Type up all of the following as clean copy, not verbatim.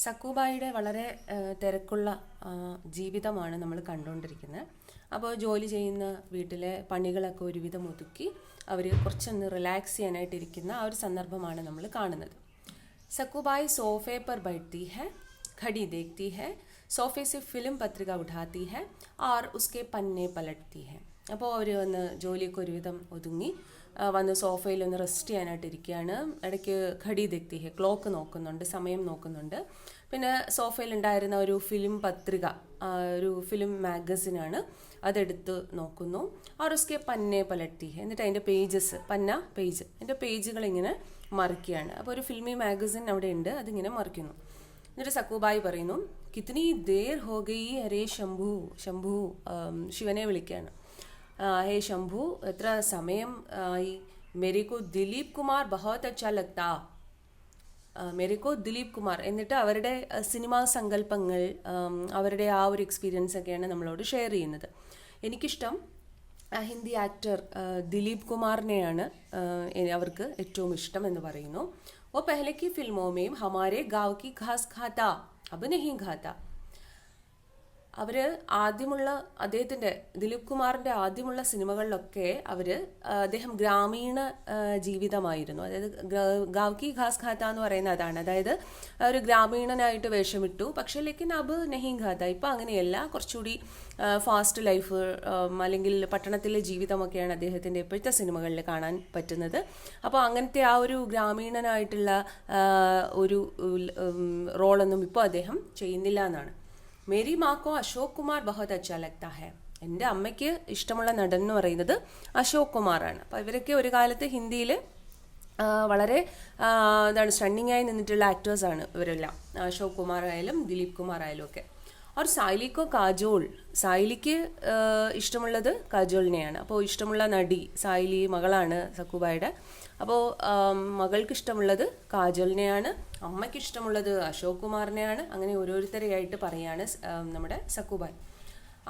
സക്കൂബായിയുടെ വളരെ തിരക്കുള്ള ജീവിതമാണ് നമ്മൾ കണ്ടുകൊണ്ടിരിക്കുന്നത്. അപ്പോൾ ജോലി ചെയ്യുന്ന വീട്ടിലെ പണികളൊക്കെ ഒരുവിധം ഒതുക്കി അവർ കുറച്ചൊന്ന് റിലാക്സ് ചെയ്യാനായിട്ടിരിക്കുന്ന ആ ഒരു സന്ദർഭമാണ് നമ്മൾ കാണുന്നത്. സക്കൂബായി सोफे पर बैठती है, घड़ी देखती है, सोफे से फिल्म पत्रिका उठाती है और उसके पन्ने पलटती है. അപ്പോൾ അവർ വന്ന് ജോലിയൊക്കെ ഒരുവിധം ഒതുങ്ങി വന്ന് സോഫയിൽ ഒന്ന് റെസ്റ്റ് ചെയ്യാനായിട്ടിരിക്കുകയാണ്. ഇടയ്ക്ക് ഘടി ദക്തി ഹെ, ക്ലോക്ക് നോക്കുന്നുണ്ട്, സമയം നോക്കുന്നുണ്ട്. പിന്നെ സോഫയിൽ ഉണ്ടായിരുന്ന ഒരു ഫിലിം പത്രിക, ഒരു ഫിലിം മാഗസിനാണ്, അതെടുത്ത് നോക്കുന്നു. और उसके പന്നെ പലട്ടി ഹെ, എന്നിട്ട് അതിൻ്റെ പേജസ്, പന്ന പേജ്, അതിൻ്റെ പേജുകൾ ഇങ്ങനെ മറിക്കുകയാണ്. അപ്പോൾ ഒരു ഫിൽമി മാഗസിൻ അവിടെ ഉണ്ട്, അതിങ്ങനെ മറിക്കുന്നു. എന്നിട്ട് സക്കൂബായി പറയുന്നു, കിത്നി ദേർ ഹോ ഗയി അരേ ശംഭു. ശംഭു ശിവനെ വിളിക്കുകയാണ്. ഹേ ശംഭു, എത്ര സമയം ആയി? മേരെക്കോ ദിലീപ് കുമാർ ബഹുത് അച്ഛാ ലഗ്താ. മേരെക്കോ ദിലീപ് കുമാർ. എന്നിട്ട് അവരുടെ സിനിമാ സങ്കല്പങ്ങൾ, അവരുടെ ആ ഒരു എക്സ്പീരിയൻസ് ഒക്കെയാണ് നമ്മളോട് ഷെയർ ചെയ്യുന്നത്. എനിക്കിഷ്ടം ഹിന്ദി ആക്ടർ ദിലീപ് കുമാറിനെയാണ് അവർക്ക് ഏറ്റവും ഇഷ്ടം എന്ന് പറയുന്നു. वो पहले की फिल्मों में हमारे गांव की घास खाता, अब नहीं खाता. അവർ ആദ്യമുള്ള അദ്ദേഹത്തിൻ്റെ, ദിലീപ് കുമാറിൻ്റെ ആദ്യമുള്ള സിനിമകളിലൊക്കെ അദ്ദേഹം ഗ്രാമീണ ജീവിതമായിരുന്നു. അതായത് ഗാവ് കി ഘാസ് ഖാത്ത എന്ന് പറയുന്നത് അതാണ്. അതായത് ഒരു ഗ്രാമീണനായിട്ട് വേഷമിട്ടു. പക്ഷേ ലേക്കിൻ അബ് നെഹി ഖാത്ത, ഇപ്പം അങ്ങനെയല്ല, കുറച്ചുകൂടി ഫാസ്റ്റ് ലൈഫ് അല്ലെങ്കിൽ പട്ടണത്തിലെ ജീവിതമൊക്കെയാണ് അദ്ദേഹത്തിൻ്റെ ഇപ്പോഴത്തെ സിനിമകളിൽ കാണാൻ പറ്റുന്നത്. അപ്പോൾ അങ്ങനത്തെ ആ ഒരു ഗ്രാമീണനായിട്ടുള്ള ഒരു റോളൊന്നും ഇപ്പോൾ അദ്ദേഹം ചെയ്യുന്നില്ല എന്നാണ്. മേരി മാക്കോ അശോക് കുമാർ ബഹുത് അച്ഛാ ലഗ്താ ഹെ. എൻ്റെ അമ്മയ്ക്ക് ഇഷ്ടമുള്ള നടൻ എന്ന് പറയുന്നത് അശോക് കുമാറാണ്. അപ്പോൾ ഇവരൊക്കെ ഒരു കാലത്ത് ഹിന്ദിയിൽ വളരെ സ്റ്റണ്ണിങ് ആയി നിന്നിട്ടുള്ള ആക്ടേഴ്സാണ് ഇവരെല്ലാം. അശോക് കുമാർ ആയാലും ദിലീപ് കുമാർ ആയാലും ഒക്കെ. और സായിലിക്കോ കാജോൾ, സായിലിക്ക് ഇഷ്ടമുള്ളത് കാജോളിനെയാണ്. അപ്പോൾ ഇഷ്ടമുള്ള നടി സായിലി മകളാണ് സക്കൂബായുടെ. അപ്പോൾ മകൾക്ക് ഇഷ്ടമുള്ളത് കാജോളിനെയാണ്, അമ്മയ്ക്ക് ഇഷ്ടമുള്ളത് അശോക് കുമാറിനെയാണ്. അങ്ങനെ ഓരോരുത്തരെയായിട്ട് പറയാണ് നമ്മുടെ സക്കൂബായ്.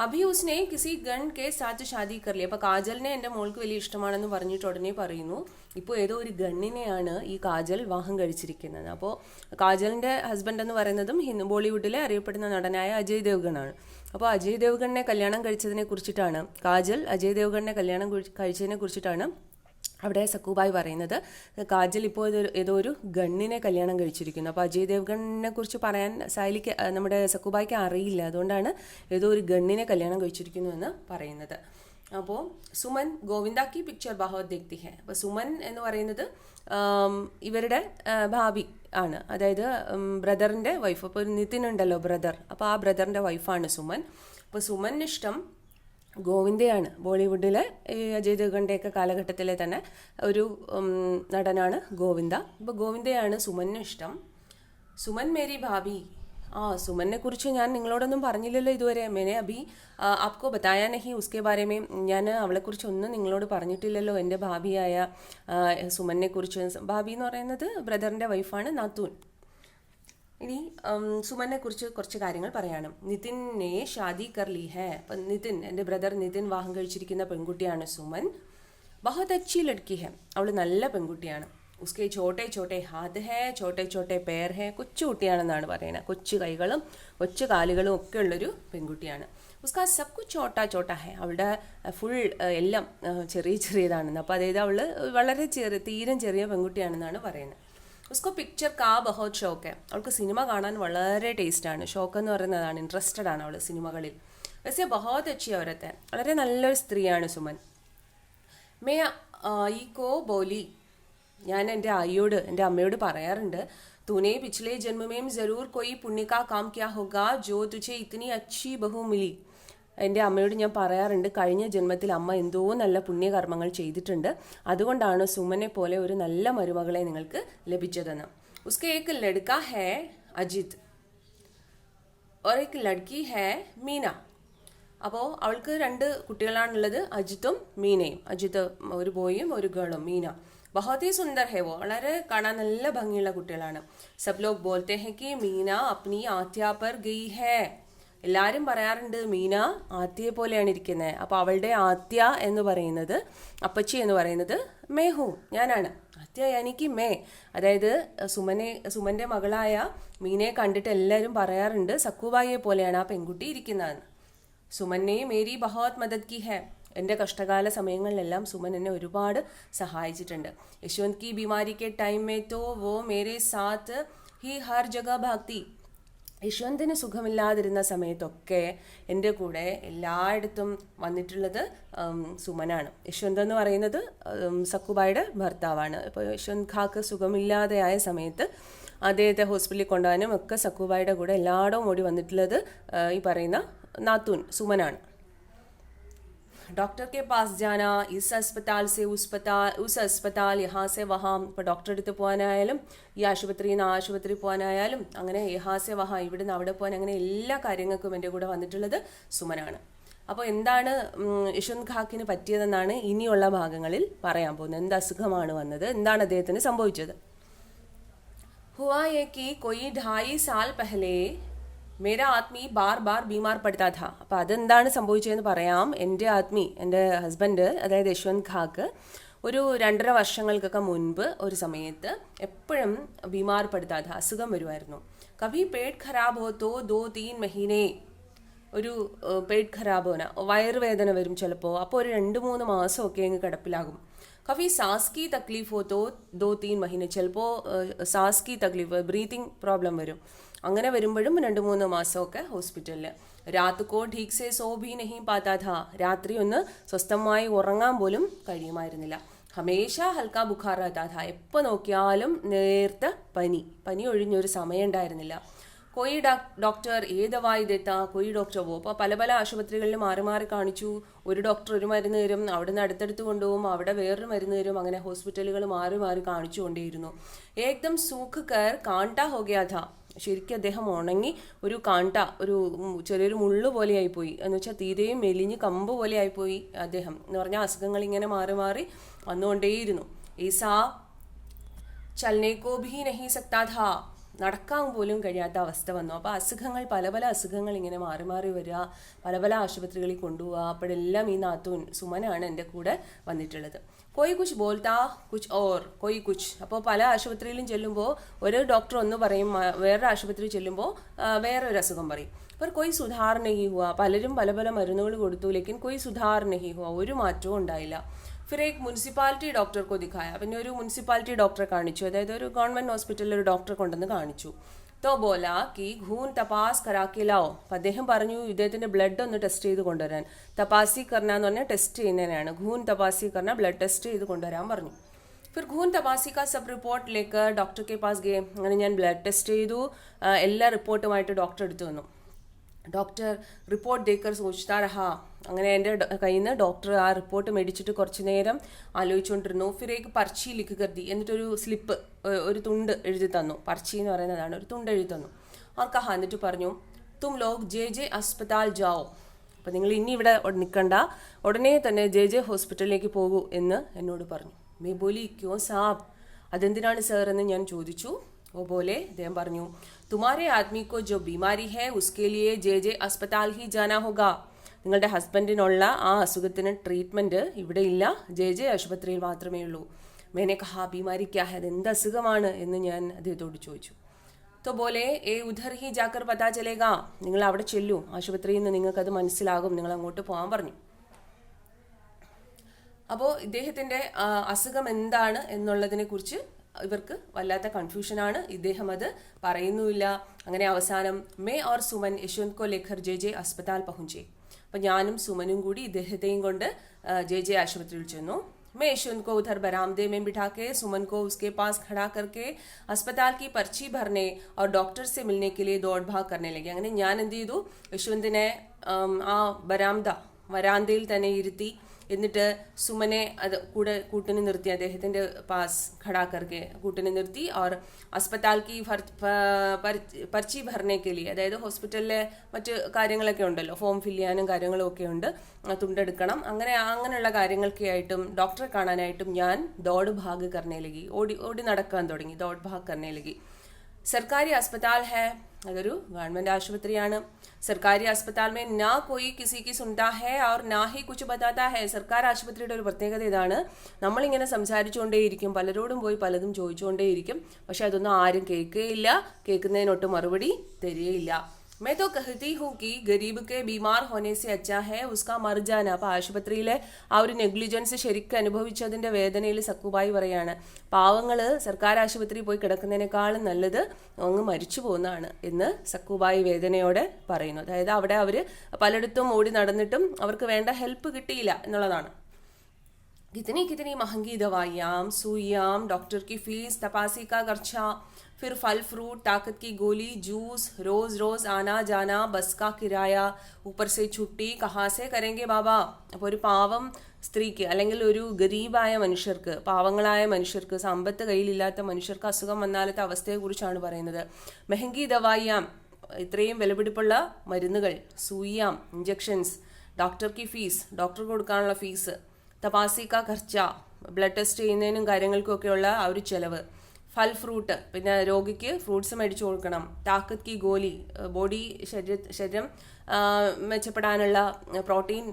അഭി ഉസ്നെ കിസി ഗൺ കെ സാത്ത് ഷാദി കർലി. അപ്പോൾ കാജലിനെ എൻ്റെ മോൾക്ക് വലിയ ഇഷ്ടമാണെന്ന് പറഞ്ഞിട്ട് ഉടനെ പറയുന്നു, ഇപ്പോൾ ഏതോ ഒരു ഗണ്ണിനെയാണ് ഈ കാജൽ വിവാഹം കഴിച്ചിരിക്കുന്നത്. അപ്പോൾ കാജലിൻ്റെ ഹസ്ബൻഡ് എന്ന് പറയുന്നതും ബോളിവുഡിലെ അറിയപ്പെടുന്ന നടനായ അജയ് ദേവ്ഗണാണ്. അപ്പോൾ അജയ് ദേവ്ഗണിനെ കല്യാണം കഴിച്ചതിനെ കുറിച്ചിട്ടാണ്, കാജൽ അജയ് ദേവ്ഗണിനെ കല്യാണം കഴിച്ചതിനെ കുറിച്ചിട്ടാണ് അവിടെ സക്കൂബായി പറയുന്നത്. കാജൽ ഇപ്പോൾ ഏതോ ഒരു ഗണ്ണിനെ കല്യാണം കഴിച്ചിരിക്കുന്നു. അപ്പോൾ അജയ് ദേവ്ഗണിനെ കുറിച്ച് പറയാൻ നമ്മുടെ സക്കൂബായിക്ക് അറിയില്ല, അതുകൊണ്ടാണ് ഏതോ ഒരു ഗണ്ണിനെ കല്യാണം കഴിച്ചിരിക്കുന്നു എന്ന് പറയുന്നത്. അപ്പോൾ സുമൻ ഗോവിന്ദാക്കി പിക്ചർ ബഹുത് ദേഖ്തി ഹെ. അപ്പോൾ സുമൻ എന്ന് പറയുന്നത് ഇവരുടെ ഭാവി ആണ്, അതായത് ബ്രദറിൻ്റെ വൈഫ്. അപ്പോൾ നിതിൻ ഉണ്ടല്ലോ ബ്രദർ, അപ്പോൾ ആ ബ്രദറിൻ്റെ വൈഫാണ് സുമൻ. അപ്പോൾ സുമന് ഇഷ്ടം ഗോവിന്ദയാണ്. ബോളിവുഡിലെ അജയ് ദേവ്ഗണിൻ്റെയൊക്കെ കാലഘട്ടത്തിലെ തന്നെ ഒരു നടനാണ് ഗോവിന്ദ. അപ്പോൾ ഗോവിന്ദയാണ് സുമന് ഇഷ്ടം. സുമൻ മേരി ഭാബി. സുമനെ കുറിച്ച് ഞാൻ നിങ്ങളോടൊന്നും പറഞ്ഞില്ലല്ലോ ഇതുവരെ. മേനെ അഭി ആപ്കോ ബതായ നഹി ഉസ്കെ ബാരെ മേ. ഞാൻ അവളെക്കുറിച്ചൊന്നും നിങ്ങളോട് പറഞ്ഞിട്ടില്ലല്ലോ, എൻ്റെ ഭാബിയായ സുമനെ കുറിച്ച്. ഭാബി എന്ന് പറയുന്നത് ബ്രദറിൻ്റെ വൈഫാണ്, നാത്തൂൻ. ഇനി സുമനെ കുറിച്ച് കുറച്ച് കാര്യങ്ങൾ പറയാണ്. നിതിനെ ഷാദി കർലി ഹെ. അപ്പം നിതിൻ, എൻ്റെ ബ്രദർ നിതിൻ വിവാഹം കഴിച്ചിരിക്കുന്ന പെൺകുട്ടിയാണ് സുമൻ. ബഹുത് അച്ചി ലഡ്കി ഹെ. അവൾ നല്ല പെൺകുട്ടിയാണ്. ഉസ്കെ ചോട്ടെ ചോട്ടെ ഹാത്ത് ഹെ, ചോട്ടെ ചോട്ടെ പേർ ഹെ. കൊച്ചു കുട്ടിയാണെന്നാണ് പറയുന്നത്. കൊച്ചു കൈകളും കൊച്ചു കാലുകളും ഒക്കെ ഉള്ളൊരു പെൺകുട്ടിയാണ്. ഉസ്കാ സബ് കുച്ച് ചോട്ടാ ചോട്ടാ ഹെ. അവളുടെ ഫുൾ എല്ലാം ചെറിയതാണെന്ന്. അപ്പോൾ അതായത് അവൾ വളരെ തീരെ ചെറിയ പെൺകുട്ടിയാണെന്നാണ് പറയുന്നത്. ഉസ്കോ പിക്ചർ കാ ബഹുത് ഷോക്ക് ഹെ. അവൾക്ക് സിനിമ കാണാൻ വളരെ ടേസ്റ്റാണ്. ഷോക്ക് എന്ന് പറയുന്നതാണ്, ഇൻട്രസ്റ്റഡ് ആണ് അവൾ സിനിമകളിൽ. വൈസെ ബഹുത് അച്ചി ഔരത്ത്. വളരെ നല്ലൊരു സ്ത്രീയാണ് സുമൻ. മേ ഈ കോ ബോലി. ഞാൻ എൻ്റെ ആയിയോട്, എൻ്റെ അമ്മയോട് പറയാറുണ്ട്, തൂനെ പിछले जन्म में जरूर कोई पुण्य का काम किया होगा जो तुझे इतनी अच्छी बहू मिली. എൻ്റെ അമ്മയോട് ഞാൻ പറയാറുണ്ട്, കഴിഞ്ഞ ജന്മത്തിൽ അമ്മ എന്തോ നല്ല പുണ്യകർമ്മങ്ങൾ ചെയ്തിട്ടുണ്ട്, അതുകൊണ്ടാണ് സുമനെ പോലെ ഒരു നല്ല മരുമകളെ നിങ്ങൾക്ക് ലഭിച്ചതെന്ന്. ഉസ്കെ ഏക് ലഡ്ക ഹേ അജിത് और एक लड़की है मीना. അപ്പോൾ അവൾക്ക് 2 കുട്ടികളാണുള്ളത്, അജിത്തും മീനയും. അജിത്ത് ഒരു ബോയും ഒരു ഗേളും, മീന. ബഹുത് ഹി സുന്ദർ ഹേ വോ. വളരെ കാണാൻ നല്ല ഭംഗിയുള്ള കുട്ടികളാണ്. സബ് ലോഗ് ബോൾത്തെ ഹെ കി മീന അപ്നി ആത്യ പർ ഗയി ഹേ. എല്ലാവരും പറയാറുണ്ട് മീന ആത്യയെ പോലെയാണ് ഇരിക്കുന്നത്. അപ്പോൾ അവളുടെ ആത്യ എന്ന് പറയുന്നത്, അപ്പച്ചി എന്ന് പറയുന്നത് മേഹു, ഞാനാണ്. ആത്യ എനിക്ക് മേ, അതായത് സുമന്റെ മകളായ മീനയെ കണ്ടിട്ട് എല്ലാവരും പറയാറുണ്ട് സക്കുബായിയെ പോലെയാണ് ആ പെൺകുട്ടി ഇരിക്കുന്നതെന്ന്. സുമനെ മേരി ബഹോത് മദത് കി ഹെ, എൻ്റെ കഷ്ടകാല സമയങ്ങളിലെല്ലാം സുമൻ എന്നെ ഒരുപാട് സഹായിച്ചിട്ടുണ്ട്. യശ്വന്ത് കി ബീമാരി കെ ടൈം മേ തോ വോ മേരെ സാത്ത് ഹി ഹർ ജഗ ഭാഗ്തി. യശ്വന്തിന് സുഖമില്ലാതിരുന്ന സമയത്തൊക്കെ എൻ്റെ കൂടെ എല്ലായിടത്തും വന്നിട്ടുള്ളത് സുമനാണ്. യശ്വന്ത് എന്ന് പറയുന്നത് സക്കുബായുടെ ഭർത്താവാണ്. ഇപ്പോൾ യശ്വന്ത് ഖാക്ക് സുഖമില്ലാതെയായ സമയത്ത് അദ്ദേഹത്തെ ഹോസ്പിറ്റലിൽ കൊണ്ടുപോകാനും ഒക്കെ സക്കുബായുടെ കൂടെ എല്ലായിടവും ഓടി വന്നിട്ടുള്ളത് ഈ പറയുന്ന നാത്തൂൻ സുമനാണ്. डॉक्टर के पास जाना, इस अस्पताल से उस अस्पताल यहाँ से वहाँ, ഇപ്പോൾ ഡോക്ടറെ അടുത്ത് പോകാനായാലും ഈ ആശുപത്രിയിൽ നിന്ന് ആശുപത്രി പോകാനായാലും അങ്ങനെ യഹാസെ വഹാ, ഇവിടുന്ന് അവിടെ പോകാൻ, അങ്ങനെ എല്ലാ കാര്യങ്ങൾക്കും എൻ്റെ കൂടെ വന്നിട്ടുള്ളത് സുമനാണ്. അപ്പോൾ എന്താണ് യശ്വന്ത് ഖാക്കിന് പറ്റിയതെന്നാണ് ഇനിയുള്ള ഭാഗങ്ങളിൽ പറയാൻ പോകുന്നത്. എന്ത് അസുഖമാണ് വന്നത്, എന്താണ് അദ്ദേഹത്തിന് സംഭവിച്ചത്. हुआ ये कि कोई 2.5 साल पहले മേരാ ആത്മി ബാർ ബാർ ബീമാർ പെടുത്താ ഥാ. അപ്പോൾ അതെന്താണ് സംഭവിച്ചതെന്ന് പറയാം. എൻ്റെ ഹസ്ബൻഡ്, അതായത് യശ്വന്ത് ഖാക്ക്, ഒരു 2.5 വർഷങ്ങൾക്കൊക്കെ മുൻപ് ഒരു സമയത്ത് എപ്പോഴും ബീമാർ പെടുത്താ ഥാ, അസുഖം വരുമായിരുന്നു. കഭി പേട്ട് ഖരാബ് ഹോത്തോ 2-3 മഹീനെ, ഒരു പേട്ട് ഖരാബ് ഹോന, വയറുവേദന വരും ചിലപ്പോൾ, അപ്പോൾ ഒരു 2-3 മാസമൊക്കെ അങ്ങ് കിടപ്പിലാകും. കഭി സാസ് കി തക്ലീഫ് ഹോത്തോ 2-3 മഹീനെ, ചിലപ്പോൾ സാസ് കി തക്ലീഫ്, ബ്രീത്തിങ് പ്രോബ്ലം വരും. അങ്ങനെ വരുമ്പോഴും 2-3 മാസമൊക്കെ ഹോസ്പിറ്റലിൽ. രാത് കോ ഠീക് സെ സോ ഭി നഹീ പാതാ ഥാ, രാത്രി ഒന്ന് സ്വസ്ഥമായി ഉറങ്ങാൻ പോലും കഴിയുമായിരുന്നില്ല. ഹമേശ ഹൽക്ക ബുഖാർ രഹതാ ഥാ, എപ്പോൾ നോക്കിയാലും നേർത്ത പനി ഒഴിഞ്ഞൊരു സമയം ഉണ്ടായിരുന്നില്ല. കൊയ് ഡോക്ടർ ഏതവായി ദേത്ത കൊയ് ഡോക്ടർ പോ, അപ്പോൾ പല ആശുപത്രികളിൽ മാറി മാറി കാണിച്ചു. ഒരു ഡോക്ടർ ഒരു മരുന്ന് തരും, അവിടെ നിന്ന് അടുത്തടുത്ത് കൊണ്ടുപോകും, അവിടെ വേറൊരു മരുന്ന് തരും, അങ്ങനെ ഹോസ്പിറ്റലുകൾ മാറി മാറി കാണിച്ചു കൊണ്ടേയിരുന്നു. ഏകദം സൂഖ് കർ കാണ്ട ഹോ ഗയാ ഥാ, ശരിക്കും അദ്ദേഹം ഉണങ്ങി ഒരു കാണ്ട, ഒരു ചെറിയൊരു മുള്ളു പോലെ ആയിപ്പോയി, എന്ന് വെച്ചാൽ തീരെയും മെലിഞ്ഞ് കമ്പ് പോലെ ആയിപ്പോയി അദ്ദേഹം. എന്ന് പറഞ്ഞാൽ അസുഖങ്ങൾ ഇങ്ങനെ മാറി മാറി വന്നുകൊണ്ടേയിരുന്നു. ഈസാ ചലനേക്കോ ഭീ നഹീ സക്താ ഥാ, നടക്കാൻ പോലും കഴിയാത്ത അവസ്ഥ വന്നു. അപ്പോൾ അസുഖങ്ങൾ, പല അസുഖങ്ങൾ ഇങ്ങനെ മാറി മാറി വരിക, പല ആശുപത്രികളിൽ കൊണ്ടുപോവുക. അപ്പോഴെല്ലാം ഈ നാത്തൂൻ സുമനാണ് എൻ്റെ കൂടെ വന്നിട്ടുള്ളത്. കൊയ് കുച്ച് ബോൾത്താ കുച്ച് ഓർ കൊയ് കുച്ച്, അപ്പോൾ പല ആശുപത്രിയിലും ചെല്ലുമ്പോൾ ഒരു ഡോക്ടർ ഒന്ന് പറയും, വേറൊരു ആശുപത്രിയിൽ ചെല്ലുമ്പോൾ വേറൊരു അസുഖം പറയും. അപ്പോൾ കൊയ് സുധാർ നഹി ഹുവ, പലരും പല മരുന്നുകൾ കൊടുത്തു, ലേക്കിൻ കൊയ് സുധാർ നഹി ഹുവ, ഒരു മാറ്റവും ഉണ്ടായില്ല. फिर एक മുനിസിപ്പാലിറ്റി ഡോക്ടർ को दिखाया, പിന്നെ ഒരു മുനിസിപ്പാലിറ്റി ഡോക്ടറെ കാണിച്ചു, അതായത് ഒരു ഗവൺമെൻറ് ഹോസ്പിറ്റലിൽ ഒരു ഡോക്ടറെ കൊണ്ടുവന്ന് കാണിച്ചു. തോ ബോലാ കി ഖൂൻ തപാസ് കരാക്കി ലാओ, അപ്പം അദ്ദേഹം പറഞ്ഞു ഇദ്ദേഹത്തിൻ്റെ ബ്ലഡ് ഒന്ന് ടെസ്റ്റ് ചെയ്ത് കൊണ്ടുവരാൻ. തപാസി കർണ എന്ന് പറഞ്ഞാൽ ടെസ്റ്റ് ചെയ്യുന്നതിനാണ്, ഖൂൻ തപാസി കർണ, ബ്ലഡ് ടെസ്റ്റ് ചെയ്ത് കൊണ്ടുവരാൻ പറഞ്ഞു. फिर ഖൂൻ തപാസി കാ സബ് റിപ്പോർട്ട് ലേക്കർ ഡോക്ടർ കെ പാസ് ഗേ, അങ്ങനെ ഞാൻ ബ്ലഡ് ടെസ്റ്റ് ചെയ്തു, എല്ലാ റിപ്പോർട്ടുമായിട്ട് ഡോക്ടർ എടുത്തു വന്നു. ഡോക്ടർ റിപ്പോർട്ട് ദേക്കർ സോച്ച്താ രഹാ, അങ്ങനെ എൻ്റെ കയ്യിൽ നിന്ന് ഡോക്ടർ ആ റിപ്പോർട്ട് മേടിച്ചിട്ട് കുറച്ച് നേരം ആലോചിച്ചുകൊണ്ടിരുന്നു. ഫിറേക്ക് പർച്ചി ലിഖ് കരുതി, എന്നിട്ടൊരു സ്ലിപ്പ്, ഒരു തുണ്ട് എഴുതി തന്നു. പർച്ചി എന്ന് പറയുന്നതാണ്, ഒരു തുണ്ട് എഴുതി തന്നു. അവർ കഹാ, എന്നിട്ട് പറഞ്ഞു തും ലോഗ് ജെ അസ്പതാൽ ജാओ, അപ്പം നിങ്ങൾ ഇനി ഇവിടെ നിൽക്കണ്ട, ഉടനെ തന്നെ ജെ ഹോസ്പിറ്റലിലേക്ക് പോകൂ എന്ന് എന്നോട് പറഞ്ഞു. മേ ബോലി ക്യോ സാബ്, അതെന്തിനാണ് സാർ എന്ന് ഞാൻ ചോദിച്ചു. वो बोले, അദ്ദേഹം പറഞ്ഞു, तुम्हारे आदमी को जो बीमारी है उसके लिए जे अस्पताल ही जाना होगा, നിങ്ങളുടെ ഹസ്ബൻഡിനുള്ള ആ അസുഖത്തിന് ട്രീറ്റ്മെൻറ്റ് ഇവിടെ ഇല്ല, ജെ ആശുപത്രിയിൽ മാത്രമേ ഉള്ളൂ. മേനെ കഹാ ബീമാരി ക്യാ ഹെ, എന്ത് അസുഖമാണ് എന്ന് ഞാൻ അദ്ദേഹത്തോട് ചോദിച്ചു. തോ ബോലെ ഉധർ ഹി ജാക്കർ പതാ ചലേഗാ, നിങ്ങൾ അവിടെ ചെല്ലൂ, ആശുപത്രിയിൽ നിന്ന് നിങ്ങൾക്കത് മനസ്സിലാകും, നിങ്ങൾ അങ്ങോട്ട് പോകാൻ പറഞ്ഞു. അപ്പോൾ ഇദ്ദേഹത്തിൻ്റെ അസുഖം എന്താണ് എന്നുള്ളതിനെ കുറിച്ച് ഇവർക്ക് വല്ലാത്ത കൺഫ്യൂഷനാണ്, ഇദ്ദേഹം അത് പറയുന്നുമില്ല. അങ്ങനെ അവസാനം മേ ഓർ സുമൻ യശ്വന്ത് കോ ലേഖർ ജെ അസ്പതാൽ പഹുഞ്ചേ, അപ്പം ഞാനും സുമനും കൂടി ഇദ്ദേഹത്തെയും കൊണ്ട് ജെ ആശുപത്രിയിൽ ചെന്നു. मैं यशवंत को उधर बरामदे में बिठा के सुमन को उसके पास खड़ा करके अस्पताल की पर्ची भरने और डॉक्टर से मिलने के लिए दौड़ भाग करने लगी. അങ്ങനെ ഞാൻ എന്ത് ചെയ്തു, യശ്വന്തിനെ ആ വരാന്തയിൽ തന്നെ ഇരുത്തി, എന്നിട്ട് സുമനെ അത് കൂട്ടിന് നിർത്തി, അദ്ദേഹത്തിൻ്റെ പാസ് ഖടാ കർക്കെ കൂട്ടിന് നിർത്തി. और अस्पताल की पर्ची भरने के लिए, അതായത് ഹോസ്പിറ്റലിലെ മറ്റ് കാര്യങ്ങളൊക്കെ ഉണ്ടല്ലോ, ഫോം ഫില്ല് ചെയ്യാനും കാര്യങ്ങളും ഒക്കെ ഉണ്ട്, തുണ്ടെടുക്കണം, അങ്ങനെയുള്ള കാര്യങ്ങളൊക്കെ ആയിട്ടും ഡോക്ടറെ കാണാനായിട്ടും ഞാൻ ദോഡ് ഭാഗ് കർണേ ലഗി, ഓടി നടക്കാൻ തുടങ്ങി, ദോഡ് ഭാഗ് കർണേ ലഗി. സർക്കാരി अस्पताल है, അതൊരു ഗവൺമെന്റ് ആശുപത്രിയാണ്. സർക്കാരി अस्पताल में ना कोई किसी की सुनता है और ना ही कुछ बताता है. സർക്കാർ ആശുപത്രിയുടെ ഒരു പ്രത്യേകത ഇതാണ്, നമ്മളിങ്ങനെ സംസാരിച്ചുകൊണ്ടേയിരിക്കും, പലരോടും പോയി പലതും ചോദിച്ചുകൊണ്ടേയിരിക്കും, പക്ഷെ അതൊന്നും ആരും കേൾക്കുകയില്ല, കേൾക്കുന്നതിനൊട്ട് മറുപടി തരികയില്ല. मैं तो कहती हूँ कि गरीब के बीमार होने से अच्छा है उसका मर जाना. അപ്പോൾ ആശുപത്രിയിലെ ആ ഒരു നെഗ്ലിജൻസ് ശരിക്കും അനുഭവിച്ചതിന്റെ വേദനയിൽ സക്കുബായി പറയാണ്, പാവങ്ങൾ സർക്കാർ ആശുപത്രിയിൽ പോയി കിടക്കുന്നതിനേക്കാളും നല്ലത് അങ്ങ് മരിച്ചു പോകുന്നതാണ് എന്ന് സക്കുബായി വേദനയോടെ പറയുന്നു. അതായത് അവിടെ അവർ പലയിടത്തും ഓടി നടന്നിട്ടും അവർക്ക് വേണ്ട ഹെൽപ്പ് കിട്ടിയില്ല എന്നുള്ളതാണ്. कितनी कितनी महंगी दवाइयाँ, सुइयाँ, डॉक्टर की फीस, तपासी का खर्चा, फिर फल फ्रूट, ताकत की गोली, जूस, रोज रोज आना जाना, बस का किराया, ऊपर से छुट्टी, कहाँ से करेंगे बाबा. അപ്പോൾ ഒരു പാവം സ്ത്രീക്ക് അല്ലെങ്കിൽ ഒരു ഗരീബായ മനുഷ്യർക്ക്, പാവങ്ങളായ മനുഷ്യർക്ക്, സമ്പത്ത് കയ്യിലില്ലാത്ത മനുഷ്യർക്ക് അസുഖം വന്നാലത്തെ അവസ്ഥയെക്കുറിച്ചാണ് പറയുന്നത്. മെഹങ്കി ദവായിയാം, ഇത്രയും വിലപിടിപ്പുള്ള മരുന്നുകൾ, സൂയിയാം, ഇഞ്ചക്ഷൻസ്, ഡോക്ടർ കി ഫീസ്, ഡോക്ടർ കൊടുക്കാനുള്ള ഫീസ്, തപാസി കാ ഖർച്ച, ബ്ലഡ് ടെസ്റ്റ് ചെയ്യുന്നതിനും കാര്യങ്ങൾക്കൊക്കെയുള്ള ആ ഒരു ചിലവ്, ഫൽ ഫ്രൂട്ട്, പിന്നെ രോഗിക്ക് ഫ്രൂട്ട്സ് മേടിച്ചു കൊടുക്കണം, താക്കത്ത് കി ഗോലി, ബോഡി ശരീരം മെച്ചപ്പെടാനുള്ള പ്രോട്ടീൻ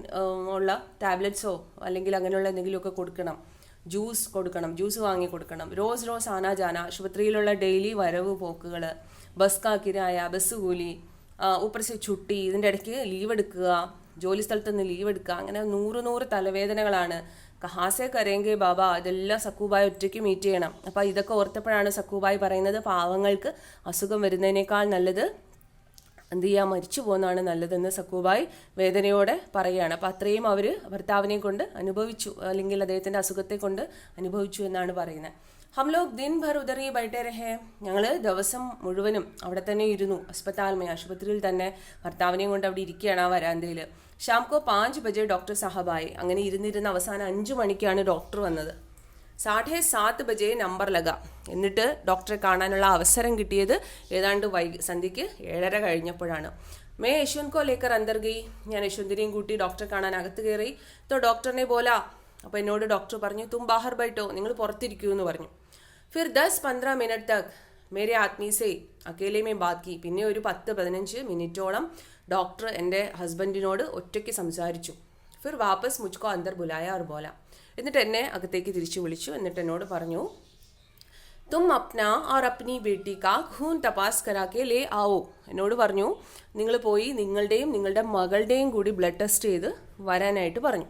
ഉള്ള ടാബ്ലറ്റ്സോ അല്ലെങ്കിൽ അങ്ങനെയുള്ള എന്തെങ്കിലുമൊക്കെ കൊടുക്കണം, ജ്യൂസ് കൊടുക്കണം, ജ്യൂസ് വാങ്ങി കൊടുക്കണം, റോസ് റോസ് ആനാ ജാന, ആശുപത്രിയിലുള്ള ഡെയിലി വരവ് പോക്കുകൾ, ബസ് കാ കിരായ, ബസ് കൂലി, ഊപ്പർ സെ ചുട്ടി, ഇതിൻ്റെ ഇടയ്ക്ക് ലീവ് എടുക്കുക, ജോലി സ്ഥലത്ത് നിന്ന് ലീവ് എടുക്കുക, അങ്ങനെ 100 തലവേദനകളാണ്. കഹാസെ കരേങ്കെ ബാബ, ഇതെല്ലാം സക്കൂബായി ഒറ്റയ്ക്ക് മീറ്റ് ചെയ്യണം. അപ്പോൾ ഇതൊക്കെ ഓർത്തപ്പോഴാണ് സക്കൂബായി പറയുന്നത്, പാവങ്ങൾക്ക് അസുഖം വരുന്നതിനേക്കാൾ നല്ലത് എന്ത് ചെയ്യാൻ, മരിച്ചു പോകുന്നതാണ് നല്ലതെന്ന് സക്കൂബായി വേദനയോടെ പറയുകയാണ്. അപ്പോൾ അത്രയും അവർ ഭർത്താവിനെ കൊണ്ട് അനുഭവിച്ചു, അല്ലെങ്കിൽ അദ്ദേഹത്തിൻ്റെ അസുഖത്തെ കൊണ്ട് അനുഭവിച്ചു എന്നാണ് പറയുന്നത്. हम लोग दिन भर उधर ही बैठे रहे, ഞങ്ങൾ ദിവസം മുഴുവനും അവിടെ തന്നെ ഇരുന്നു. അസ്പതാൽമേ, ആശുപത്രിയിൽ തന്നെ ഭർത്താവിനെയും കൊണ്ട് അവിടെ ഇരിക്കുകയാണ് ആ വരാന്തയിൽ. ഷാം കോ 5 ബജെ ഡോക്ടർ സാഹബായി, അങ്ങനെ ഇരുന്നിരുന്ന അവസാനം 5 മണിക്കാണ് ഡോക്ടർ വന്നത്. 7:30 ബജെ നമ്പർ ലഗ, എന്നിട്ട് ഡോക്ടറെ കാണാനുള്ള അവസരം കിട്ടിയത് ഏതാണ്ട് സന്ധ്യയ്ക്ക് 7:30 കഴിഞ്ഞപ്പോഴാണ്. മേ യശ്വന്ത് കോ ലേക്കർ അന്തർ ഗയി, ഞാൻ യശ്വന്തിനെയും കൂട്ടി ഡോക്ടറെ കാണാൻ അകത്ത് കയറി. തോ ഡോക്ടറിനെ ബോല, അപ്പോൾ എന്നോട് ഡോക്ടർ പറഞ്ഞു, തും ബാഹർ ബൈഠോ, നിങ്ങൾ പുറത്തിരിക്കൂ എന്ന് പറഞ്ഞു. ഫിർ 10-15 മിനിറ്റ് തക് മേരെ ആദ്മി സേ അക്കേലെ മേ ബാത് കി, പിന്നെ ഒരു 10-15 മിനിറ്റോളം ഡോക്ടർ എൻ്റെ ഹസ്ബൻഡിനോട് ഒറ്റയ്ക്ക് സംസാരിച്ചു. ഫിർ വാപ്പസ് മുജ്കോ അന്തർ ബുലായ और बोला, എന്നിട്ട് എന്നെ അകത്തേക്ക് തിരിച്ചു വിളിച്ചു. എന്നിട്ട് എന്നോട് പറഞ്ഞു, തും അപ്ന और अपनी बेटी का खून तपास करा के ले आओ, എന്നോട് പറഞ്ഞു നിങ്ങൾ പോയി നിങ്ങളുടെയും നിങ്ങളുടെ മകളുടെയും കൂടി ബ്ലഡ് ടെസ്റ്റ് ചെയ്ത് വരാനായിട്ട് പറഞ്ഞു.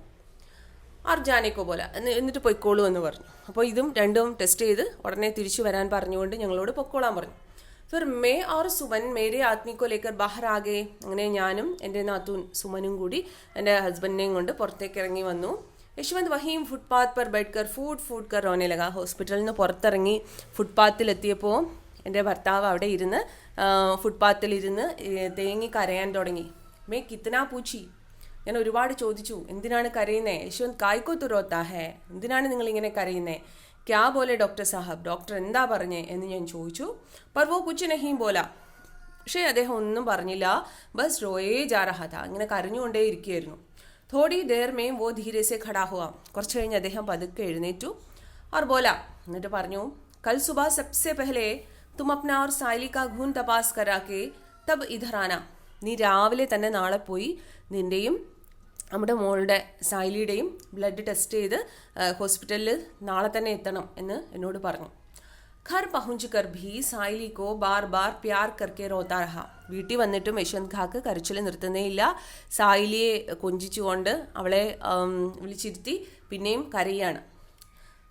അർജാനേക്കോ പോലെ, എന്നിട്ട് പൊയ്ക്കോളൂ എന്ന് പറഞ്ഞു. അപ്പോൾ ഇതും രണ്ടും ടെസ്റ്റ് ചെയ്ത് ഉടനെ തിരിച്ചു വരാൻ പറഞ്ഞുകൊണ്ട് ഞങ്ങളോട് പൊക്കോളാൻ പറഞ്ഞു. ഫിർ മേ और സുമൻ മേരെ ആദ്മിക്കോ ലേക്കർ ബാഹർ ആകെ, അങ്ങനെ ഞാനും എൻ്റെ നാത്തൂൻ സുമനും കൂടി എൻ്റെ ഹസ്ബൻഡിനെയും കൊണ്ട് പുറത്തേക്ക് ഇറങ്ങി വന്നു. യശ്വന്ത് വഹീം ഫുട്പാത്ത് പർ ബെഡ്കർ ഫൂഡ് കർ റോനെ ലഗ, ഹോസ്പിറ്റലിൽ നിന്ന് പുറത്തിറങ്ങി ഫുട്പാത്തിലെത്തിയപ്പോൾ എൻ്റെ ഭർത്താവ് അവിടെ ഇരുന്ന് ഫുട്പാത്തിലിരുന്ന് തേങ്ങി കരയാൻ തുടങ്ങി. മേ കിത്തനാ പൂച്ചി, ഞാൻ ഒരുപാട് ചോദിച്ചു, എന്തിനാണ് കരയുന്നേ? യശ്വന്ത് കായ്ക്കോ തുറോത്താ ഹേ, എന്തിനാണ് നിങ്ങളിങ്ങനെ കരയുന്നേ? ക്യാ ബോലെ ഡോക്ടർ സാഹബ്, ഡോക്ടർ എന്താ പറഞ്ഞേ എന്ന് ഞാൻ ചോദിച്ചു. പർ വോ കുച്ച് നഹീം ബോല, പക്ഷേ അദ്ദേഹം ഒന്നും പറഞ്ഞില്ല. ബസ് റോയേ ജാ രഹാ താ, ഇങ്ങനെ കരഞ്ഞുകൊണ്ടേ ഇരിക്കുകയായിരുന്നു. തോടി ദേർ മേം വോ ധീരെ സെ ഖടാ ഹുവാ, കുറച്ച് കഴിഞ്ഞ് അദ്ദേഹം പതുക്കെ എഴുന്നേറ്റു. और बोला, എന്നിട്ട് പറഞ്ഞു, കൽ സുബഹ സബ്സെ പെഹലെ തും അപ്നാ और സായിലി കാ ഖൂൻ തപാസ് കരാ കെ തബ് ഇധർ ആനാ, നീ രാവിലെ തന്നെ നാളെ പോയി നിൻ്റെയും നമ്മുടെ മോളുടെ സായിലിയുടെയും ബ്ലഡ് ടെസ്റ്റ് ചെയ്ത് ഹോസ്പിറ്റലിൽ നാളെ തന്നെ എത്തണം എന്ന് എന്നോട് പറഞ്ഞു. ഘർ പഹുഞ്ച് കർ ഭീ സായിലി കോ ബാർ ബാർ പ്യാർ കർക്കെ റോത്താ രഹ, വീട്ടിൽ വന്നിട്ടും യശ്വന്ത് ഖാക്ക് കരച്ചിൽ നിർത്തുന്നേയില്ല. സായിലിയെ കൊഞ്ചിച്ചുകൊണ്ട് അവളെ വിളിച്ചിരുത്തി പിന്നെയും കരയാണ്.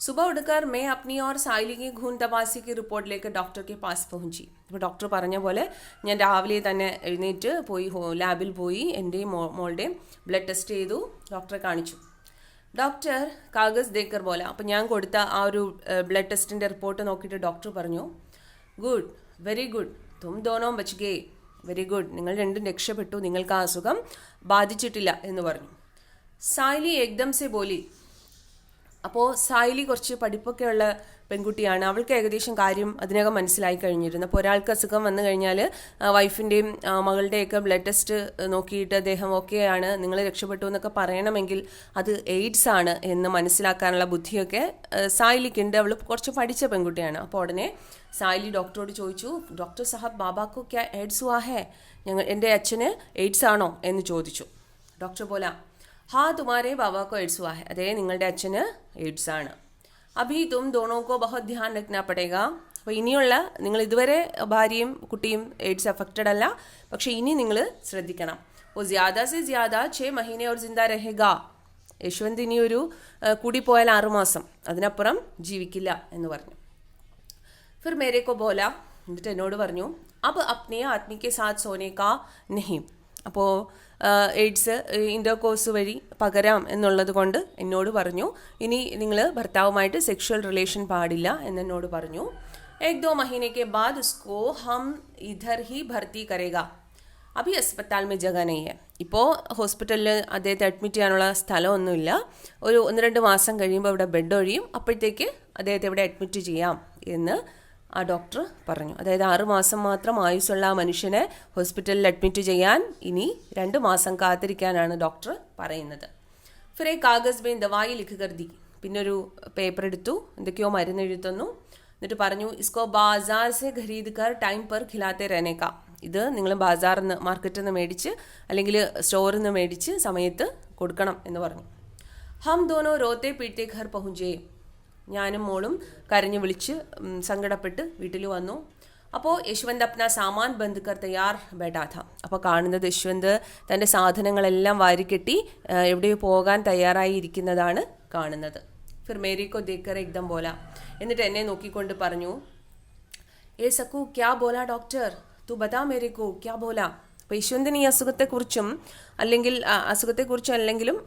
सुबह उठकर मैं अपनी और साइली की खून तपासी की रिपोर्ट लेकर डॉक्टर के पास पहुंची. ഇപ്പോൾ ഡോക്ടർ പറഞ്ഞ പോലെ ഞാൻ രാവിലെ തന്നെ എഴുന്നേറ്റ് പോയി ലാബിൽ പോയി എൻ്റെയും മോളുടെയും ബ്ലഡ് ടെസ്റ്റ് ചെയ്തു, ഡോക്ടറെ കാണിച്ചു. ഡോക്ടർ കാഗസ് ദേക്കർ പോലെ, അപ്പോൾ ഞാൻ കൊടുത്ത ആ ഒരു ബ്ലഡ് ടെസ്റ്റിൻ്റെ റിപ്പോർട്ട് നോക്കിയിട്ട് ഡോക്ടർ പറഞ്ഞു, ഗുഡ്, വെരി ഗുഡ്, തും ദോനോ ബച്ച് ഗേ, വെരി ഗുഡ്, നിങ്ങൾ രണ്ടും രക്ഷപ്പെട്ടു, നിങ്ങൾക്ക് ആ അസുഖം ബാധിച്ചിട്ടില്ല എന്ന് പറഞ്ഞു. സായിലി ഏകദം സെ ബോലി, അപ്പോൾ സായിലി കുറച്ച് പഠിപ്പൊക്കെയുള്ള പെൺകുട്ടിയാണ്. അവൾക്ക് ഏകദേശം കാര്യം അതിനകം മനസ്സിലായി കഴിഞ്ഞിരുന്നു. അപ്പോൾ ഒരാൾക്ക് അസുഖം വന്നു കഴിഞ്ഞാൽ വൈഫിൻ്റെയും മകളുടെയൊക്കെ ബ്ലഡ് ടെസ്റ്റ് നോക്കിയിട്ട് അദ്ദേഹം ഓക്കെയാണ്, നിങ്ങൾ രക്ഷപ്പെട്ടു എന്നൊക്കെ പറയണമെങ്കിൽ അത് എയ്ഡ്സ് ആണ് എന്ന് മനസ്സിലാക്കാനുള്ള ബുദ്ധിയൊക്കെ സായിലിക്കുണ്ട്. അവൾ കുറച്ച് പഠിച്ച പെൺകുട്ടിയാണ്. അപ്പോൾ ഉടനെ സായിലി ഡോക്ടറോട് ചോദിച്ചു, ഡോക്ടർ സാഹബ് ബാബാക്കോ ക്യാ എയ്ഡ്സ് ഹുവാ ഹേ, എൻ്റെ അച്ഛന് എയ്ഡ്സ് ആണോ എന്ന് ചോദിച്ചു. ഡോക്ടർ പോല ഹാ തുമാരേ ബാബാക്കോ എയ്ഡ്സ് ഹുവാ ഹേ, അതേ നിങ്ങളുടെ അച്ഛന് എയ്ഡ്സ് ആണ്. അഭി തും ദോണോക്കോ ബഹുത് ധ്യാൻ രഖ്നാ പടേഗ. അപ്പോൾ ഇനിയുള്ള നിങ്ങൾ ഇതുവരെ ഭാര്യയും കുട്ടിയും എയ്ഡ്സ് അഫക്റ്റഡ് അല്ല, പക്ഷേ ഇനി നിങ്ങൾ ശ്രദ്ധിക്കണം. ഓ ജ്യാദാ സെ ജ്യാദാ 6 മഹീനെ ഓർ ജിന്ദാ രഹേഗ. യശ്വന്ത് ഇനി ഒരു കൂടിപ്പോയാൽ 6 മാസം, അതിനപ്പുറം ജീവിക്കില്ല എന്ന് പറഞ്ഞു. ഫിർ മേരെ കോ ബോല, എന്നിട്ട് എന്നോട് പറഞ്ഞു, അബ് അപ്നെ ആദ്മി കെ സാത്ത് സോനെ കാ നഹീം. അപ്പോൾ എയ്ഡ്സ് ഇൻ്റർകോഴ്സ് വഴി പകരാം എന്നുള്ളത് കൊണ്ട് എന്നോട് പറഞ്ഞു, ഇനി നിങ്ങൾ ഭർത്താവുമായിട്ട് സെക്ഷൽ റിലേഷൻ പാടില്ല എന്നോട് പറഞ്ഞു. एक 2 महीने के बाद उसको हम इधर ही भर्ती करेगा. അഭി अस्पताल में जगह नहीं है. ഇപ്പോൾ ഹോസ്പിറ്റലിൽ അദ്ദേഹത്തെ അഡ്മിറ്റ് ചെയ്യാനുള്ള സ്ഥലമൊന്നുമില്ല. ഒരു 1-2 മാസം കഴിയുമ്പോൾ ഇവിടെ ബെഡ് ഒഴിയും, അപ്പോഴത്തേക്ക് അദ്ദേഹത്തെ ഇവിടെ അഡ്മിറ്റ് ചെയ്യാം എന്ന് ആ ഡോക്ടർ പറഞ്ഞു. അതായത് 6 മാസം മാത്രം ആയുസ്സുള്ള ആ മനുഷ്യനെ ഹോസ്പിറ്റലിൽ അഡ്മിറ്റ് ചെയ്യാൻ ഇനി 2 മാസം കാത്തിരിക്കാനാണ് ഡോക്ടർ പറയുന്നത്. ഫിർ ഏക് കാഗസ് മേ ദവായി ലിഖ് കർ ദി. പിന്നെ ഒരു പേപ്പർ എടുത്തു, എന്തൊക്കെയോ മരുന്ന് എഴുതുന്നു. എന്നിട്ട് പറഞ്ഞു, ഇസ്കോ ബാസാർ സെ ഖരീദ് കർ ടൈം പർ ഖിലാത്തെ രഹനെ കാ. ഇത് നിങ്ങൾ ബാസാറിൽ നിന്ന് മാർക്കറ്റിൽ നിന്ന് മേടിച്ച് അല്ലെങ്കിൽ സ്റ്റോറിൽ നിന്ന് മേടിച്ച് സമയത്ത് കൊടുക്കണം എന്ന് പറഞ്ഞു. ഹം ദോനോ റോത്തെ പീട്ടെ ഘർ പഹുഞ്ചേ. ഞാനും മോളും കരഞ്ഞു വിളിച്ച് സങ്കടപ്പെട്ട് വീട്ടിൽ വന്നു. അപ്പോൾ യശ്വന്ത് അപ്ന സാമാൻ ബന്ദ് കർ തയ്യാർ ബൈഠാ ഥാ. അപ്പോൾ കാണുന്നത് യശ്വന്ത് തൻ്റെ സാധനങ്ങളെല്ലാം വാരിക്കെട്ടി എവിടെയോ പോകാൻ തയ്യാറായി ഇരിക്കുന്നതാണ് കാണുന്നത്. ഫിർ മേരിക്കോ ദേക്കർ എക്ദം ബോല. എന്നിട്ട് എന്നെ നോക്കിക്കൊണ്ട് പറഞ്ഞു, ഏ സക്കു ക്യാ ബോല ഡോക്ടർ, തു ബതാ മേരിക്കോ ക്യാ ബോല. അപ്പോൾ യശ്വന്തിന് ഈ അസുഖത്തെക്കുറിച്ചും അല്ലെങ്കിലും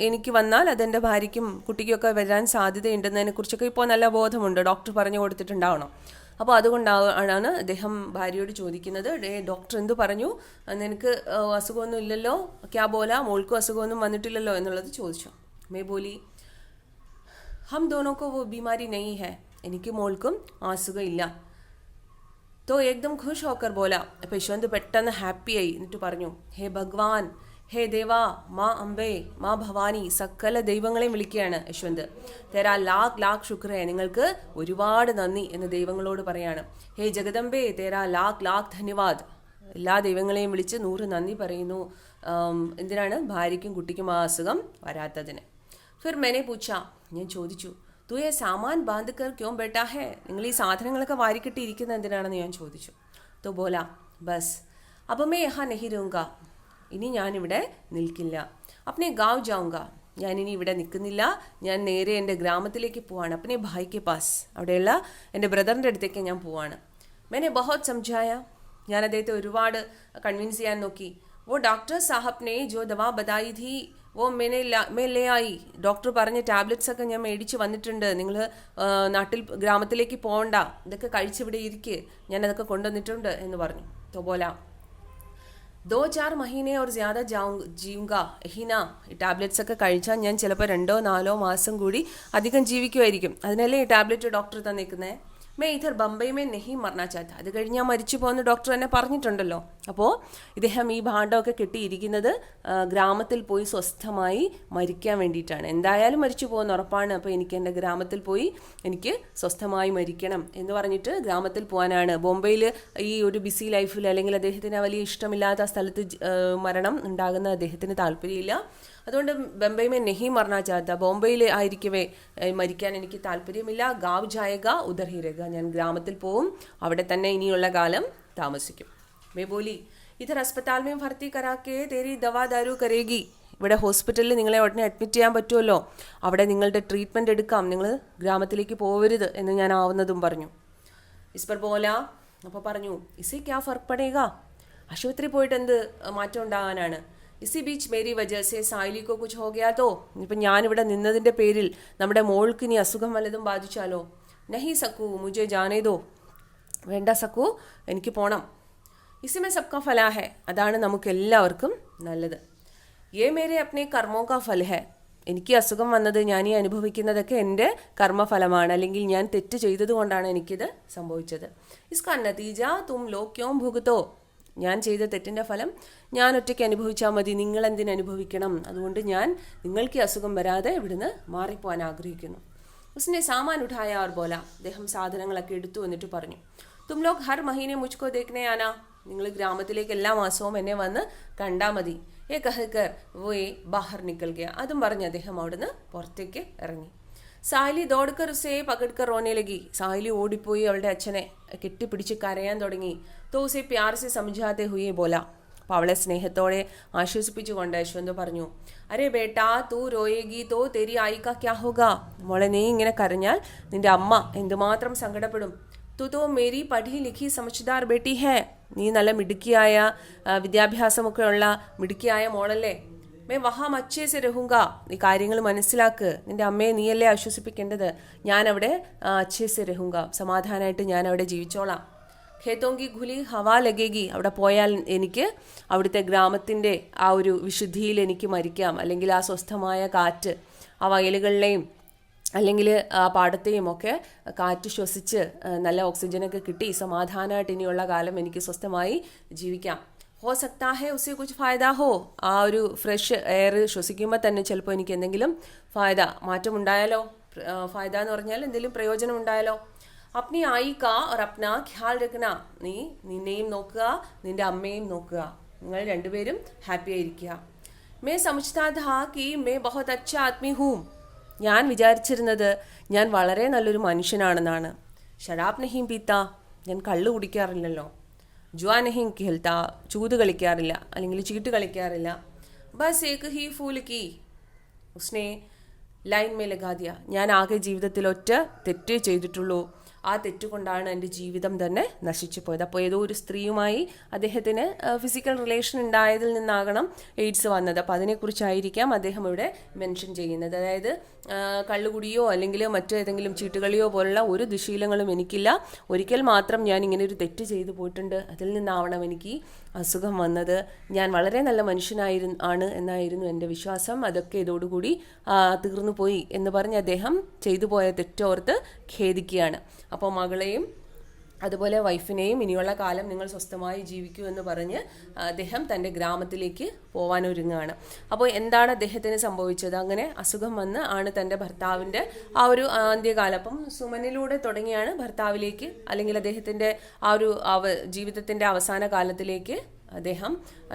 എനിക്ക് വന്നാൽ അതെൻ്റെ ഭാര്യയ്ക്കും കുട്ടിക്കൊക്കെ വരാൻ സാധ്യതയുണ്ടെന്നതിനെക്കുറിച്ചൊക്കെ ഇപ്പോൾ നല്ല ബോധമുണ്ട്, ഡോക്ടർ പറഞ്ഞു കൊടുത്തിട്ടുണ്ടാവണം. അപ്പോൾ അതുകൊണ്ടാണ് അദ്ദേഹം ഭാര്യയോട് ചോദിക്കുന്നത്, ഡോക്ടർ എന്തു പറഞ്ഞു, നിനക്ക് അസുഖമൊന്നും ഇല്ലല്ലോ, ക്യാ ബോല, മോൾക്കും അസുഖമൊന്നും വന്നിട്ടില്ലല്ലോ എന്നുള്ളത് ചോദിച്ചു. മേ ബോലി ഹം ദോനോക്കോ വോ ബീമാരി നഹീ ഹൈ, എനിക്ക് മോൾക്കും അസുഖം ഇല്ല. തോ ഏകദം ഖുഷ് ഹോക്കർ ബോല. അപ്പോൾ യശ്വന്ത് പെട്ടെന്ന് ഹാപ്പിയായി. എന്നിട്ട് പറഞ്ഞു, ഹേ ഭഗവാൻ, ഹേ ദേവാ, മാ അംബേ, മാ ഭവാനി, സകല ദൈവങ്ങളെയും വിളിക്കുകയാണ് യശ്വന്ത്. തേരാ ലാഖ് ലാഖ് ശുക്രേ, നിങ്ങൾക്ക് ഒരുപാട് നന്ദി എന്ന് ദൈവങ്ങളോട് പറയാണ്. ഹേ ജഗദംബേ, തേരാ ലാഖ് ലാഖ് ധന്യവാദ്, എല്ലാ ദൈവങ്ങളെയും വിളിച്ച് 100 നന്ദി പറയുന്നു. എന്തിനാണ്? ഭാര്യയ്ക്കും കുട്ടിക്കും ആ അസുഖം വരാത്തതിന്. ഫിർ മേനെ പൂച്ച, ഞാൻ ചോദിച്ചു, തു ഏ സാമാൻ ബാന്ദ് കർ ക്യോം ബേട്ടാ ഹേ, നിങ്ങൾ ഈ സാധനങ്ങളൊക്കെ വാരിക്കെട്ടി ഇരിക്കുന്നത് എന്തിനാണെന്ന് ഞാൻ ചോദിച്ചു. തോ ബോല ബസ് അബ് മേ യഹാ നഹി രഹൂംഗ, ഇനി ഞാനിവിടെ നിൽക്കില്ല. അപ്നെ ഗാവ് ജാവുംഗ, ഞാനിനി ഇവിടെ നിൽക്കുന്നില്ല, ഞാൻ നേരെ എൻ്റെ ഗ്രാമത്തിലേക്ക് പോവാണ്. അപ്നെ ഭായിക്ക് പാസ്, അവിടെയുള്ള എൻ്റെ ബ്രദറിൻ്റെ അടുത്തേക്ക് ഞാൻ പോവാണ്. മേനെ ബഹുത് സംജായ, ഞാൻ അദ്ദേഹത്തെ ഒരുപാട് കൺവിൻസ് ചെയ്യാൻ നോക്കി. വോ ഡോക്ടർ സാഹബ് നെ ജോ ദവാ ബതായി ഥി വോ മേ ലേ ആയി. ഡോക്ടർ പറഞ്ഞ ടാബ്ലറ്റ്സ് ഒക്കെ ഞാൻ മേടിച്ച് വന്നിട്ടുണ്ട്, നിങ്ങൾ ഗ്രാമത്തിലേക്ക് പോകണ്ട, ഇതൊക്കെ കഴിച്ചിവിടെ ഇരിക്ക്, ഞാനതൊക്കെ കൊണ്ടുവന്നിട്ടുണ്ട് എന്ന് പറഞ്ഞു. തോ ബോല 2-4 മഹീനെ ഓർ ജ്യാദ ജീവുക ഹിന. ഈ ടാബ്ലറ്റ്സ് ഒക്കെ കഴിച്ചാൽ ഞാൻ ചിലപ്പോൾ 2-4 മാസം കൂടി അധികം ജീവിക്കുമായിരിക്കും, അതിനല്ലേ ഈ ടാബ്ലറ്റ് ഡോക്ടർ തന്നേക്കുന്നേ. മേ ഇധർ ബംബൈ മേ നെഹി മറന്നാ ചാത്ത, അത് കഴിഞ്ഞ് ഞാൻ മരിച്ചു പോകുന്ന ഡോക്ടർ തന്നെ പറഞ്ഞിട്ടുണ്ടല്ലോ. അപ്പോൾ ഇദ്ദേഹം ഈ ഭാണ്ഡമൊക്കെ കെട്ടിയിരിക്കുന്നത് ഗ്രാമത്തിൽ പോയി സ്വസ്ഥമായി മരിക്കാൻ വേണ്ടിയിട്ടാണ്. എന്തായാലും മരിച്ചു പോകുന്ന ഉറപ്പാണ്, അപ്പോൾ എനിക്ക് എൻ്റെ ഗ്രാമത്തിൽ പോയി എനിക്ക് സ്വസ്ഥമായി മരിക്കണം എന്ന് പറഞ്ഞിട്ട് ഗ്രാമത്തിൽ പോകാനാണ്. ബോംബെയിൽ ഈ ഒരു ബിസി ലൈഫിൽ അല്ലെങ്കിൽ അദ്ദേഹത്തിന് വലിയ ഇഷ്ടമില്ലാത്ത സ്ഥലത്ത് മരണം ഉണ്ടാകുന്ന അദ്ദേഹത്തിന് താല്പര്യമില്ല. അതുകൊണ്ട് ബംബൈ മേ നെഹി മറന്നാ ചാത്ത, ബോംബെയിൽ ആയിരിക്കവേ മരിക്കാൻ എനിക്ക് താല്പര്യമില്ല. ഗാവ് ജായക ഉദർ ഹി രഹേഗ, ഞാൻ ഗ്രാമത്തിൽ പോവും, അവിടെ തന്നെ ഇനിയുള്ള കാലം താമസിക്കും. മേ ബോലി ഇധർ അസ്പതാൽ മേ ഭർത്തി കരാക്കെ തേരി ദവാ ദാരു കരേഗി. ഇവിടെ ഹോസ്പിറ്റലിൽ നിങ്ങളെ ഉടനെ അഡ്മിറ്റ് ചെയ്യാൻ പറ്റുമല്ലോ, അവിടെ നിങ്ങളുടെ ട്രീറ്റ്മെൻറ്റ് എടുക്കാം, നിങ്ങൾ ഗ്രാമത്തിലേക്ക് പോകരുത് എന്ന് ഞാൻ ആവുന്നതും പറഞ്ഞു. ഇസ്പർ ബോല, അപ്പോൾ പറഞ്ഞു, ഇസേ ക്യാ ഫർക്ക് പടേഗ, ആശുപത്രി പോയിട്ട് എന്ത് മാറ്റം ഉണ്ടാകാനാണ്. ഇസി ബീച്ച് മേരി വജഹ് സെ സായിലിക്കോ കുച്ച് ഹോ ഗയാ തോ, ഇപ്പം ഞാനിവിടെ നിന്നതിൻ്റെ പേരിൽ നമ്മുടെ മോൾക്ക് ഇനി അസുഖം വല്ലതും ബാധിച്ചാലോ. നഹി സക്കു മുझे ജാനേ ദോ, വേണ്ട സക്കു, എനിക്ക് പോണം. ഇസിമേ സബ്കാ ഫലാ ഹെ, അതാണ് നമുക്ക് എല്ലാവർക്കും നല്ലത്. യേ മേരെ അപ്നെ കർമ്മോ കാ ഫൽ ഹെ, എനിക്ക് അസുഖം വന്നത്, ഞാൻ ഈ അനുഭവിക്കുന്നതൊക്കെ എൻ്റെ കർമ്മഫലമാണ്, അല്ലെങ്കിൽ ഞാൻ തെറ്റ് ചെയ്തത് കൊണ്ടാണ് എനിക്കിത് സംഭവിച്ചത്. ഇസ്കാ നതീജ തും ലോഗ് ക്യോം ഭുഗതോ, ഞാൻ ചെയ്ത തെറ്റിൻ്റെ ഫലം ഞാൻ ഒറ്റയ്ക്ക് അനുഭവിച്ചാൽ മതി, നിങ്ങൾ എന്തിനനുഭവിക്കണം? അതുകൊണ്ട് ഞാൻ നിങ്ങൾക്ക് ഈ അസുഖം വരാതെ ഇവിടുന്ന് മാറിപ്പോവാൻ ആഗ്രഹിക്കുന്നു. ഉസ്നെ സാമാൻ ഉഠായ ഓർ ബോല, അദ്ദേഹം സാധനങ്ങളൊക്കെ എടുത്തു എന്നിട്ട് പറഞ്ഞു, തും ലോഗ് ഹർ മഹീനെ മുജ്കോ ദേഖ്നെ ആനാ, നിങ്ങൾ ഗ്രാമത്തിലേക്ക് എല്ലാ മാസവും എന്നെ വന്ന് കണ്ടാൽ മതി. ഏ കഹക്കർ വേ ബാഹർ നിക്കൽ ഗയ, അതും പറഞ്ഞ് അദ്ദേഹം അവിടുന്ന് പുറത്തേക്ക് ഇറങ്ങി. സാഹലി ദോഡ്കർ ഉസേ പകഡ്കർ റോനെ ലഗി, സാഹലി ഓടിപ്പോയി അവളുടെ അച്ഛനെ കെട്ടിപ്പിടിച്ച് കരയാൻ തുടങ്ങി. തോ ഉസേ പ്യാർ സെ സമझാതെ ഹുയേ ബോല, അപ്പോൾ അവളെ സ്നേഹത്തോടെ ആശ്വസിപ്പിച്ചുകൊണ്ട് യശ്വന്ത് പറഞ്ഞു, അരേ ബേട്ടാ തൂ റോയേഗി തോ തെരി ആയിക്കാ ക്യാ ഹോഗാ, മോളെ നീ ഇങ്ങനെ കരഞ്ഞാൽ നിന്റെ അമ്മ എന്തുമാത്രം സങ്കടപ്പെടും. തു തോ മേരി പഠി ലിഖി സമജ്ദാർ ബേട്ടി ഹേ, നീ നല്ല മിടുക്കിയായ വിദ്യാഭ്യാസമൊക്കെ ഉള്ള മിടുക്കിയായ മോളല്ലേ. മേ വഹാം അച്ഛേ സെ രഹുങ്ക, നീ കാര്യങ്ങൾ മനസ്സിലാക്ക്, നിന്റെ അമ്മയെ നീയല്ലേ ആശ്വസിപ്പിക്കേണ്ടത്. ഞാൻ അവിടെ അച്ഛേ സെ രഹുങ്ക, സമാധാനമായിട്ട് ഞാൻ അവിടെ ജീവിച്ചോളാം. ഖേത്തോങ്കി ഖുലി ഹവാ ലഗേഗി, അവിടെ പോയാൽ എനിക്ക് അവിടുത്തെ ഗ്രാമത്തിൻ്റെ ആ ഒരു വിശുദ്ധിയിൽ എനിക്ക് മരിക്കാം, അല്ലെങ്കിൽ ആ സ്വസ്ഥമായ കാറ്റ്, ആ വയലുകളിലെയും അല്ലെങ്കിൽ ആ പാടത്തെയും ഒക്കെ കാറ്റ് ശ്വസിച്ച് നല്ല ഓക്സിജനൊക്കെ കിട്ടി സമാധാനമായിട്ട് ഇനിയുള്ള കാലം എനിക്ക് സ്വസ്ഥമായി ജീവിക്കാം. ഹോ സക്താ ഹേ ഉസേ കുച്ച് ഫായദ ഹോ, ആ ഒരു ഫ്രഷ് എയർ ശ്വസിക്കുമ്പോൾ തന്നെ ചിലപ്പോൾ എനിക്ക് എന്തെങ്കിലും മാറ്റമുണ്ടായാലോ. ഫായദ എന്ന് പറഞ്ഞാൽ എന്തെങ്കിലും പ്രയോജനം ഉണ്ടായാലോ. അപ്നി ആയി കാ ഓർ അപ്നാ ഖ്യാൽ രഖ്ന, നീ നിന്നെയും നോക്കുക നിന്റെ അമ്മയും നോക്കുക, നിങ്ങൾ രണ്ടുപേരും ഹാപ്പി ആയിരിക്കുക. മേ സമജ്താ ഥാ കി മേ ബഹുത് അച്ഛ ആദ്മി ഹൂം, ഞാൻ വിചാരിച്ചിരുന്നത് ഞാൻ വളരെ നല്ലൊരു മനുഷ്യനാണെന്നാണ്. ഷരാബ് നഹീം പീത്ത, ഞാൻ കള്ളു കുടിക്കാറില്ലല്ലോ. ജുവാ നഹീം ഖേൽത്ത, ചൂത് കളിക്കാറില്ല അല്ലെങ്കിൽ ചീട്ട് കളിക്കാറില്ല. ബസ് ഏക് ഹി ഫൂൽ കി ഉസ്നെ ലൈൻ മേ ലഗാ ദിയ, ഞാൻ ആകെ ജീവിതത്തിൽ ഒറ്റ തെറ്റേ ചെയ്തിട്ടുള്ളൂ, ആ തെറ്റുകൊണ്ടാണ് എൻ്റെ ജീവിതം തന്നെ നശിച്ചു പോയത്. അപ്പോൾ ഏതോ ഒരു സ്ത്രീയുമായി അദ്ദേഹത്തിന് ഫിസിക്കൽ റിലേഷൻ ഉണ്ടായതിൽ നിന്നാകണം എയ്ഡ്സ് വന്നത്. അപ്പോൾ അതിനെക്കുറിച്ചായിരിക്കാം അദ്ദേഹം ഇവിടെ മെൻഷൻ ചെയ്യുന്നത്. അതായത് കള്ളുകുടിയോ അല്ലെങ്കിൽ മറ്റേതെങ്കിലും ചീട്ടുകളിയോ പോലുള്ള ഒരു ദുശീലങ്ങളും എനിക്കില്ല. ഒരിക്കൽ മാത്രം ഞാൻ ഇങ്ങനെ ഒരു തെറ്റ് ചെയ്തു പോയിട്ടുണ്ട്, അതിൽ നിന്നാവണം എനിക്ക് അസുഖം വന്നത്. ഞാൻ വളരെ നല്ല ആണ് എന്നായിരുന്നു എൻ്റെ വിശ്വാസം. അതൊക്കെ ഇതോടുകൂടി തീർന്നു പോയി എന്ന് പറഞ്ഞ് അദ്ദേഹം ചെയ്തു പോയ തെറ്റോർത്ത് ഖേദിക്കുകയാണ്. അപ്പോൾ മകളെയും അതുപോലെ വൈഫിനെയും ഇനിയുള്ള കാലം നിങ്ങൾ സ്വസ്ഥമായി ജീവിക്കൂ എന്ന് പറഞ്ഞ് അദ്ദേഹം തൻ്റെ ഗ്രാമത്തിലേക്ക് പോവാനൊരുങ്ങുകയാണ്. അപ്പോൾ എന്താണ് അദ്ദേഹത്തിന് സംഭവിച്ചത്? അങ്ങനെ അസുഖം വന്ന് ആണ് തൻ്റെ ഭർത്താവിൻ്റെ ആ ഒരു അന്ത്യകാലം, അപ്പം സുമനിലൂടെ തുടങ്ങിയാണ് ഭർത്താവിലേക്ക് അല്ലെങ്കിൽ അദ്ദേഹത്തിൻ്റെ ആ ഒരു ജീവിതത്തിൻ്റെ അവസാന കാലത്തിലേക്ക് അദ്ദേഹം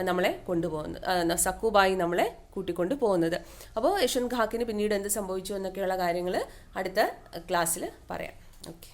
നമ്മളെ കൊണ്ടുപോകുന്നത്, സക്കുബായി നമ്മളെ കൂട്ടിക്കൊണ്ട് പോകുന്നത്. അപ്പോൾ യശ്വന്ത് ഖാക്കിന് പിന്നീട് എന്ത് സംഭവിച്ചു എന്നൊക്കെയുള്ള കാര്യങ്ങൾ അടുത്ത ക്ലാസ്സിൽ പറയാം. ഓക്കെ.